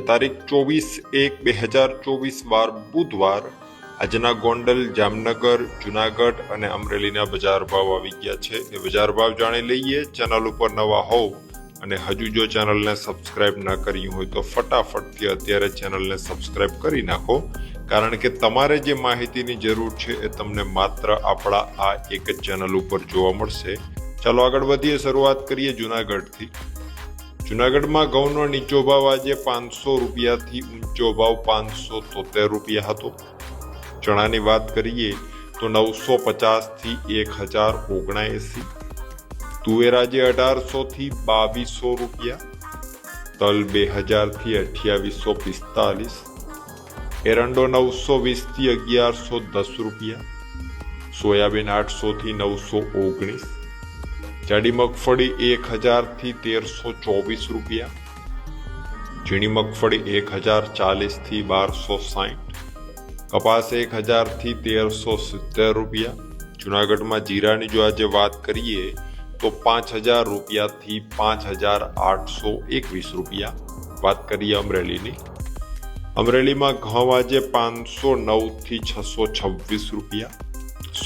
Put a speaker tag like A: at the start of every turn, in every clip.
A: તારીખ 24/1/2024 વાર બુધવાર આજના ગોંડલ, જામનગર, જુનાગઢ અને અમરેલીના બજાર ભાવ આવી ગયા છે. એ બજાર ભાવ જાણી લઈએ. ચેનલ ઉપર નવા હોવ અને હજુ જો ચેનલને સબસ્ક્રાઇબ ન કરી હોય તો ફટાફટથી અત્યારે ચેનલને સબસ્ક્રાઇબ કરી નાખો, કારણ કે તમારે જે માહિતીની જરૂર છે એ તમને માત્ર આપણા આ એક જ ચેનલ ઉપર જોવા મળશે. ચાલો આગળ વધીએ. શરૂઆત કરીએ જુનાગઢથી. જુનાગઢમાં ઘઉંનો નીચો ભાવ આજે 500 રૂપિયાથી ઊંચો ભાવ 573 રૂપિયા હતો. ચણાની વાત કરીએ તો 950 થી 1079. તુવેર આજે 1800 થી 2200 રૂપિયા. તલ 2000 થી 2845. એરંડો 920 થી 1110 રૂપિયા. સોયાબીન 800 થી 919. જાડી મગફળી 1000 થી 1324 રૂપિયા. ઝીણી મગફળી 1040 થી 1260. કપાસ 1000 થી 1370 રૂપિયા. જુનાગઢમાં જીરાની જો આજે વાત કરીએ તો 5000 રૂપિયાથી 5821 રૂપિયા. વાત કરીએ અમરેલીની. અમરેલીમાં ઘઉં આજે 509 થી 626 રૂપિયા.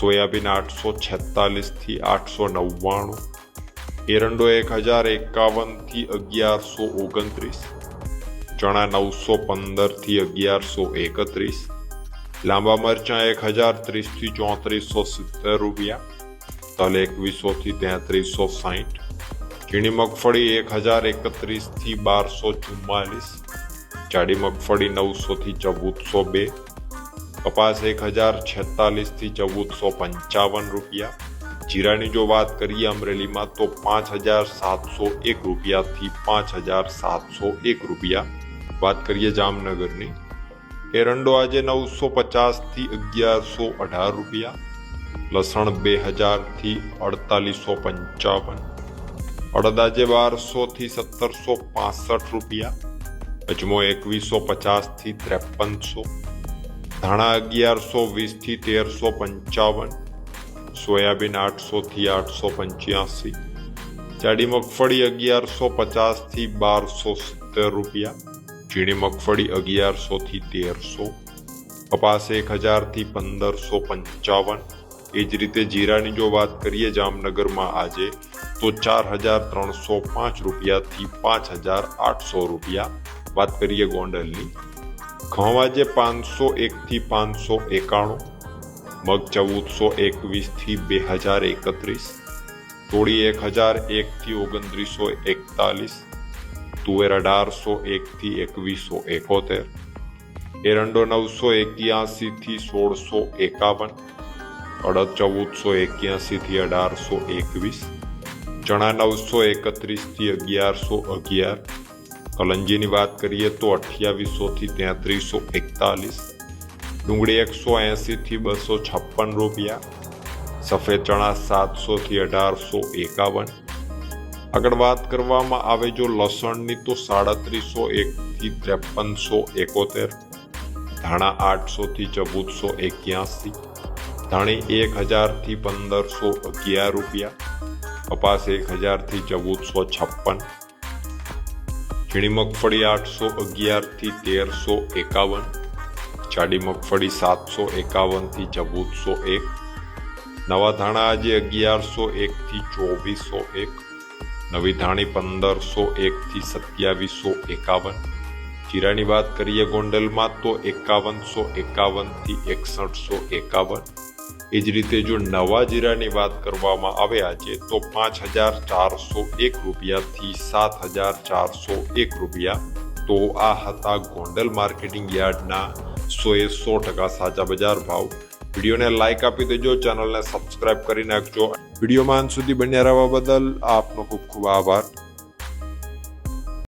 A: સોયાબીન 846 થી 899. એરંડો 1051 થી 1129. ચણા 915 થી 1131. લાંબા મરચાં 1030 થી 3470 રૂપિયા. તલ 2100 થી 3360. ઝીણી મગફળી 1031 થી 1244. જાડી મગફળી 900 થી 1402. કપાસ 1046 થી 1455 રૂપિયા. જીરાની જો વાત કરીએ અમરેલીમાં તો 5701 રૂપિયાથી 5701 રૂપિયા. વાત કરીએ જામનગરની. એરંડો આજે 950 થી 1118 રૂપિયા. લસણ 2000 થી 4855. અડદ આજે 1200 થી 1765 રૂપિયા. અજમો 2150 થી 5300. ધાણા 1120 થી 1355. સોયાબીન 800 થી 885. જાડી મગફળી 1150 થી 1270 રૂપિયા. ઝીણી મગફળી 1100 થી 1300. કપાસ 1000 થી 1555. એ જ રીતે જીરાની જો વાત કરીએ જામનગરમાં આજે તો 4305 રૂપિયાથી 5800 રૂપિયા. વાત કરીએ ગોંડલની. ઘઉં આજે 501 થી 591. મગ 1421 થી 2031. તોડી 1001 થી 2941. તુવેર 1801 થી 2171. એરંડો 981 થી 1651. અડદ 1481 થી 1821. ચણા 931 થી 1111. કલંજીની વાત કરીએ તો 2800 થી 3341. ડુંગળી 180 થી 256 રૂપિયા. સફેદ ચણા 700 થી 1851. આગળ વાત કરવામાં આવે જો લસણની તો 3701 થી 5371. ધાણા 800 થી 1481. ધાણી 1000 થી 1511 રૂપિયા. કપાસ 1000 થી 1456. ઝીણી મગફળી 811 થી 1351. જાડી મગફળી 751 થી 1401. નવા ધાણા આજે 1101 થી 2401. નવી ધાણી 1501 થી 2751. જીરાની વાત કરીએ ગોંડલમાં તો 5151 થી 6151. એ જ રીતે જો નવા જીરાની વાત કરવામાં આવે આજે તો 5401 રૂપિયાથી 7401 રૂપિયા. તો આ હતા ગોંડલ માર્કેટિંગ યાર્ડના 100% સાચા બજાર ભાવ. વિડીયોને લાઇક આપી દેજો, ચેનલને સબસ્ક્રાઇબ કરી નાખજો. વિડીયોમાં અંત સુધી બન્યા રહેવા બદલ આપનો ખૂબ ખૂબ આભાર.